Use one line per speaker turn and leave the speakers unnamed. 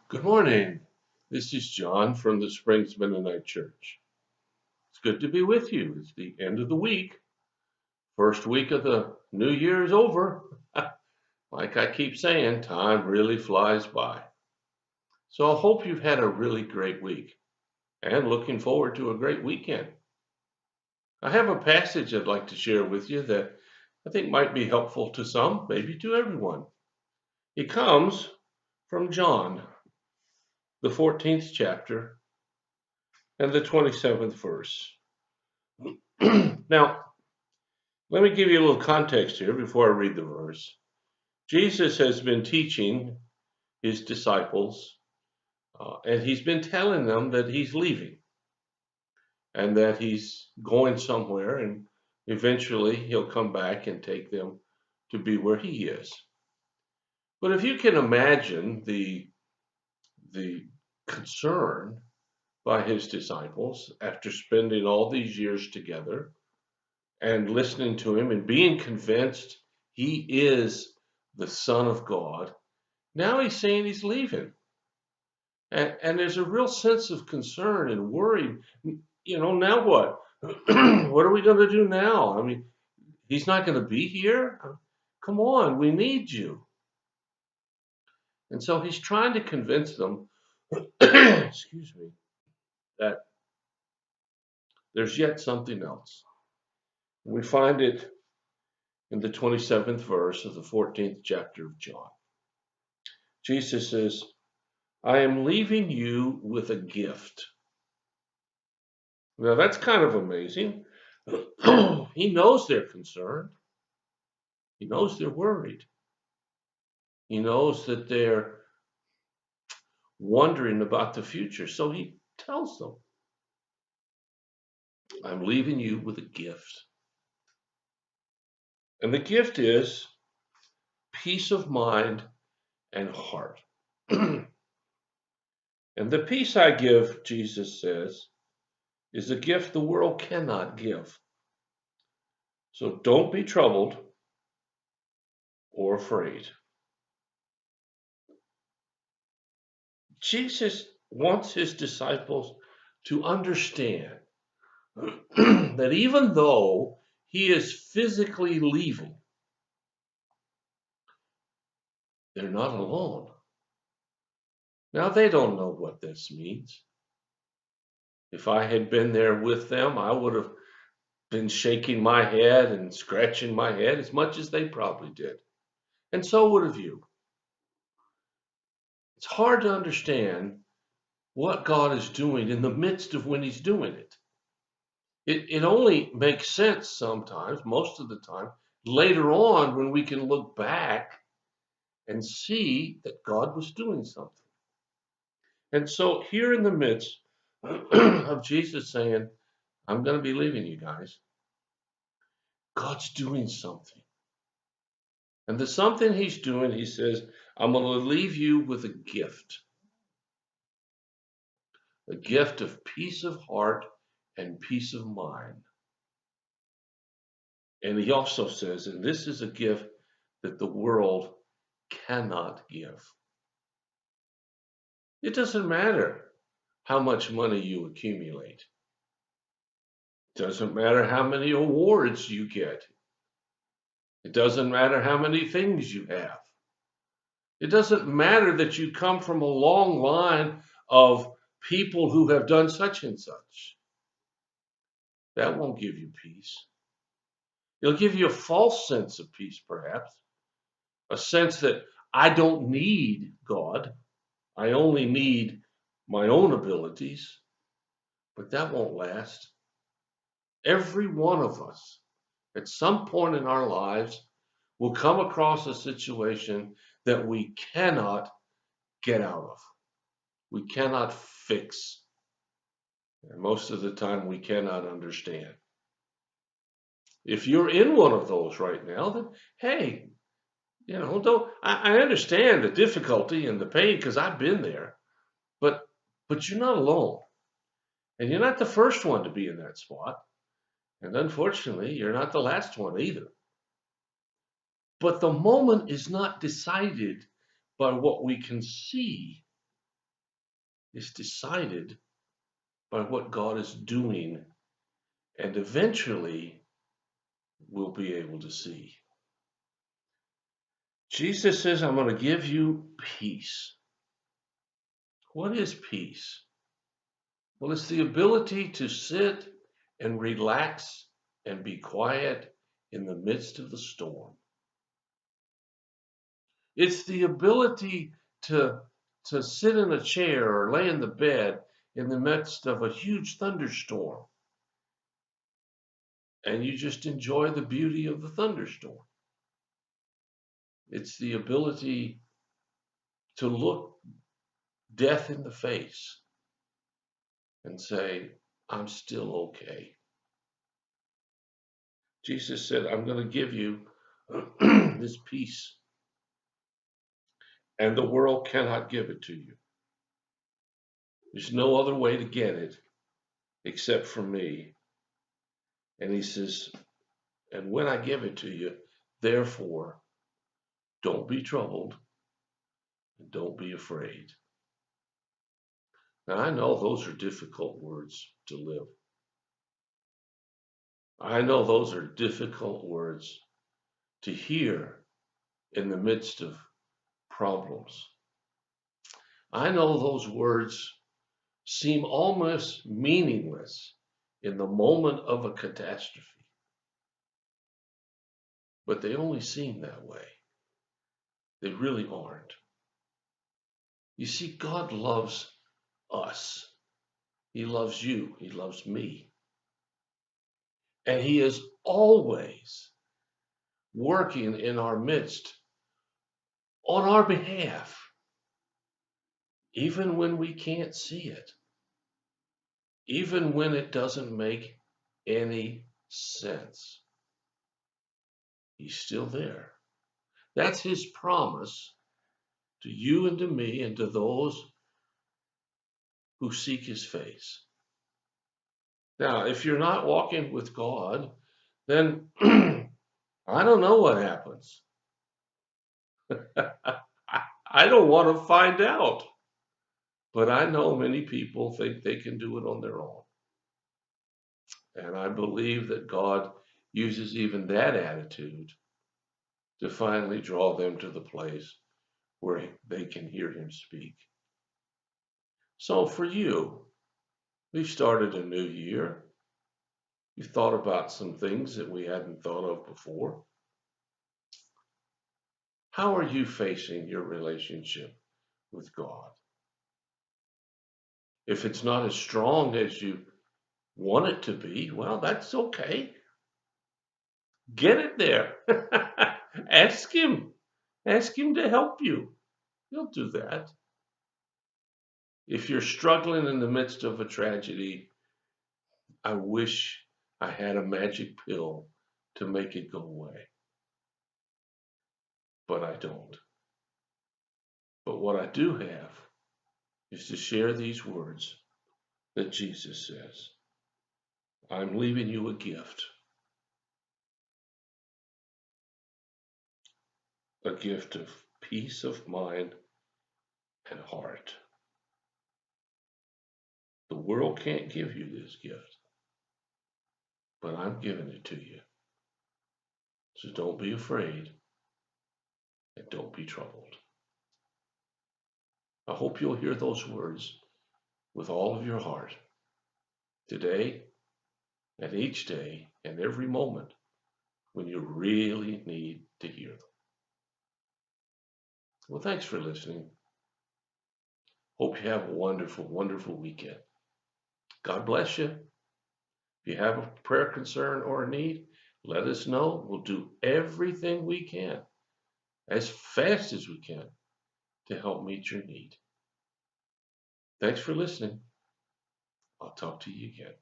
Good morning. This is John from the Springs Mennonite Church. It's good to be with you. It's the end of the week. First week of the new year is over. Like I keep saying, time really flies by. So I hope you've had a really great week and looking forward to a great weekend. I have a passage I'd like to share with you that I think might be helpful to some, maybe to everyone. It comes from John, the 14th chapter and the 27th verse. Now, let me give you a little context here before I read the verse. Jesus has been teaching his disciples, and he's been telling them that he's leaving and that he's going somewhere, and eventually he'll come back and take them to be where he is. But if you can imagine the concern by his disciples after spending all these years together and listening to him and being convinced he is the Son of God. Now he's saying he's leaving. And there's a real sense of concern and worry. Now what? What are we going to do now? I mean, he's not going to be here. Come on, we need you. And so he's trying to convince them, excuse me, that there's yet something else. We find it in the 27th verse of the 14th chapter of John. Jesus says, I am leaving you with a gift. Now that's kind of amazing. He knows they're concerned. He knows they're worried. He knows that they're wondering about the future. So he tells them, I'm leaving you with a gift. And the gift is peace of mind and heart. And the peace I give, Jesus says, is a gift the world cannot give. So don't be troubled or afraid. Jesus wants his disciples to understand that even though he is physically leaving, they're not alone. Now, they don't know what this means. If I had been there with them, I would have been shaking my head and scratching my head as much as they probably did. And so would have you. It's hard to understand what God is doing in the midst of when he's doing it. It only makes sense sometimes, most of the time, later on when we can look back and see that God was doing something. And so here in the midst of Jesus saying, I'm going to be leaving you guys, God's doing something. And the something he's doing, he says, I'm going to leave you with a gift of peace of heart and peace of mind. And he also says, and this is a gift that the world cannot give. It doesn't matter how much money you accumulate. It doesn't matter how many awards you get. It doesn't matter how many things you have. It doesn't matter that you come from a long line of people who have done such and such. That won't give you peace. It'll give you a false sense of peace, perhaps, a sense that I don't need God. I only need my own abilities, but that won't last. Every one of us, at some point in our lives, will come across a situation that we cannot get out of. We cannot fix. And most of the time, we cannot understand. If you're in one of those right now, then hey, don't I understand the difficulty and the pain because I've been there, but you're not alone. And you're not the first one to be in that spot. And unfortunately, you're not the last one either. But the moment is not decided by what we can see. is decided by what God is doing, and eventually we'll be able to see. Jesus says, I'm going to give you peace. What is peace? Well, it's the ability to sit and relax and be quiet in the midst of the storm. It's the ability to sit in a chair or lay in the bed in the midst of a huge thunderstorm, and you just enjoy the beauty of the thunderstorm. It's the ability to look death in the face and say, I'm still okay. Jesus said, I'm going to give you this peace, and the world cannot give it to you. There's no other way to get it except from me. And he says, and when I give it to you, therefore, don't be troubled and don't be afraid. Now, I know those are difficult words to live. I know those are difficult words to hear in the midst of problems. I know those words seem almost meaningless in the moment of a catastrophe, but they only seem that way. They really aren't. You see, God loves us. He loves you. He loves me. And He is always working in our midst on our behalf, even when we can't see it, even when it doesn't make any sense. He's still there. That's His promise to you and to me and to those who seek His face. Now, if you're not walking with God, then I don't know what happens. I don't want to find out. But I know many people think they can do it on their own. And I believe that God uses even that attitude to finally draw them to the place where they can hear Him speak. So for you, we've started a new year. You've thought about some things that we hadn't thought of before. How are you facing your relationship with God? If it's not as strong as you want it to be, well, that's okay. Get it there. Ask Him. Ask Him to help you. He'll do that. If you're struggling in the midst of a tragedy, I wish I had a magic pill to make it go away. But I don't. But what I do have is to share these words that Jesus says. I'm leaving you a gift of peace of mind and heart. The world can't give you this gift, but I'm giving it to you. So don't be afraid and don't be troubled. I hope you'll hear those words with all of your heart today and each day and every moment when you really need to hear them. Well, thanks for listening. Hope you have a wonderful, wonderful weekend. God bless you. If you have a prayer concern or a need, let us know. We'll do everything we can, as fast as we can, to help meet your need. Thanks for listening. I'll talk to you again.